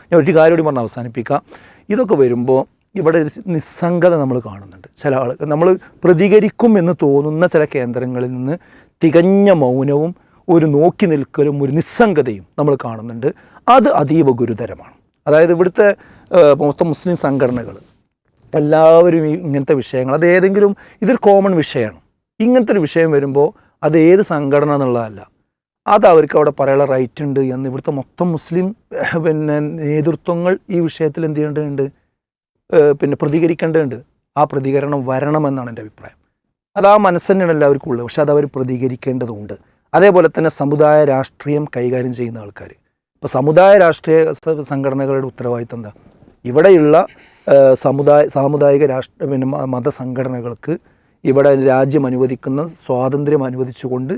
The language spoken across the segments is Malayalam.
ഞാൻ ഒരു കാര്യം കൂടി പറഞ്ഞ് അവസാനിപ്പിക്കാം. ഇതൊക്കെ വരുമ്പോൾ ഇവിടെ ഒരു നിസ്സംഗത നമ്മൾ കാണുന്നുണ്ട്. ചില ആളുകൾ നമ്മൾ പ്രതികരിക്കും എന്ന് തോന്നുന്ന ചില കേന്ദ്രങ്ങളിൽ നിന്ന് തികഞ്ഞ മൗനവും ഒരു നോക്കി നിൽക്കലും ഒരു നിസ്സംഗതയും നമ്മൾ കാണുന്നുണ്ട്. അത് അതീവ ഗുരുതരമാണ്. അതായത് ഇവിടുത്തെ മൊത്തം മുസ്ലിം സംഘടനകൾ എല്ലാവരും ഇങ്ങനത്തെ വിഷയങ്ങൾ, അത് ഏതെങ്കിലും ഇതൊരു കോമൺ വിഷയമാണ്. ഇങ്ങനത്തെ ഒരു വിഷയം വരുമ്പോൾ അത് ഏത് സംഘടന എന്നുള്ളതല്ല, അത് അവർക്ക് അവിടെ പറയാനുള്ള റൈറ്റ് ഉണ്ട് എന്ന് ഇവിടുത്തെ മൊത്തം മുസ്ലിം നേതൃത്വങ്ങൾ ഈ വിഷയത്തിൽ എന്ത് ചെയ്യേണ്ടതുണ്ട്, പ്രതികരിക്കേണ്ടതുണ്ട്. ആ പ്രതികരണം വരണമെന്നാണ് എൻ്റെ അഭിപ്രായം. അത് ആ മനസ്സ് തന്നെയാണ് എല്ലാവർക്കും ഉള്ളത്. പക്ഷെ അത് അവർ പ്രതികരിക്കേണ്ടതുണ്ട്. അതേപോലെ തന്നെ സമുദായ രാഷ്ട്രീയം കൈകാര്യം ചെയ്യുന്ന ആൾക്കാർ, ഇപ്പോൾ സമുദായ രാഷ്ട്രീയ സംഘടനകളുടെ ഉത്തരവാദിത്തം എന്താ? ഇവിടെയുള്ള സാമുദായിക മതസംഘടനകൾക്ക് ഇവിടെ രാജ്യം അനുവദിക്കുന്ന സ്വാതന്ത്ര്യം അനുവദിച്ചുകൊണ്ട്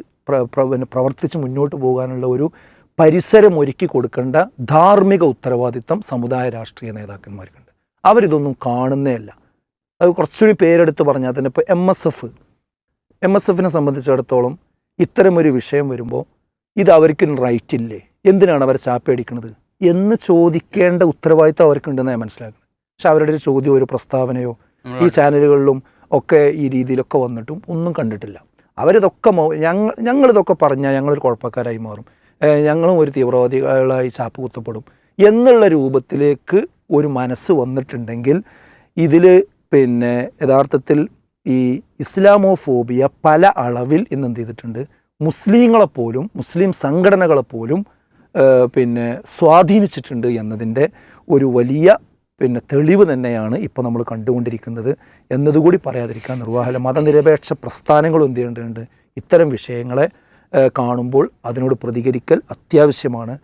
പ്രവർത്തിച്ച് മുന്നോട്ട് പോകാനുള്ള ഒരു പരിസരം ഒരുക്കി കൊടുക്കേണ്ട ധാർമ്മിക ഉത്തരവാദിത്തം സമുദായ രാഷ്ട്രീയ നേതാക്കന്മാർക്കുണ്ട്. അവരിതൊന്നും കാണുന്നേ അല്ല. അത് കുറച്ചുകൂടി പേരെടുത്ത് പറഞ്ഞാൽ തന്നെ ഇപ്പോൾ എം എസ് എഫിനെ സംബന്ധിച്ചിടത്തോളം ഇത്തരമൊരു വിഷയം വരുമ്പോൾ ഇത് അവർക്ക് റൈറ്റ് ഇല്ലേ, എന്തിനാണ് അവർ ചാപ്പയടിക്കുന്നത് എന്ന് ചോദിക്കേണ്ട ഉത്തരവാദിത്തം അവർക്കുണ്ടെന്ന് ഞാൻ മനസ്സിലാക്കുന്നത്. പക്ഷെ അവരുടെ ഒരു ചോദ്യം, ഒരു പ്രസ്താവനയോ ഈ ചാനലുകളിലും ഒക്കെ ഈ രീതിയിലൊക്കെ വന്നിട്ടും ഒന്നും കണ്ടിട്ടില്ല. അവരിതൊക്കെ ഞങ്ങളിതൊക്കെ പറഞ്ഞാൽ ഞങ്ങളൊരു കുഴപ്പക്കാരായി മാറും, ഞങ്ങളും ഒരു തീവ്രവാദികളായി ചാപ്പ് കുത്തപ്പെടും എന്നുള്ള രൂപത്തിലേക്ക് ഒരു മനസ്സ് വന്നിട്ടുണ്ടെങ്കിൽ ഇതിൽ യഥാർത്ഥത്തിൽ ഈ ഇസ്ലാമോഫോബിയ പല അളവിൽ ഇന്ന് എന്ത് ചെയ്തിട്ടുണ്ട്, മുസ്ലിങ്ങളെപ്പോലും മുസ്ലിം സംഘടനകളെപ്പോലും സ്വാധീനിച്ചിട്ടുണ്ട് എന്നതിൻ്റെ ഒരു വലിയ തെളിവ് തന്നെയാണ് ഇപ്പോൾ നമ്മൾ കണ്ടുകൊണ്ടിരിക്കുന്നത് എന്നതുകൂടി പറയാതിരിക്കാൻ നിർവാഹമില്ല. മതനിരപേക്ഷ പ്രസ്ഥാനങ്ങളും എന്ത് ചെയ്യേണ്ടതുണ്ട്, ഇത്തരം വിഷയങ്ങളെ കാണുമ്പോൾ അതിനോട് പ്രതികരിക്കൽ അത്യാവശ്യമാണ്.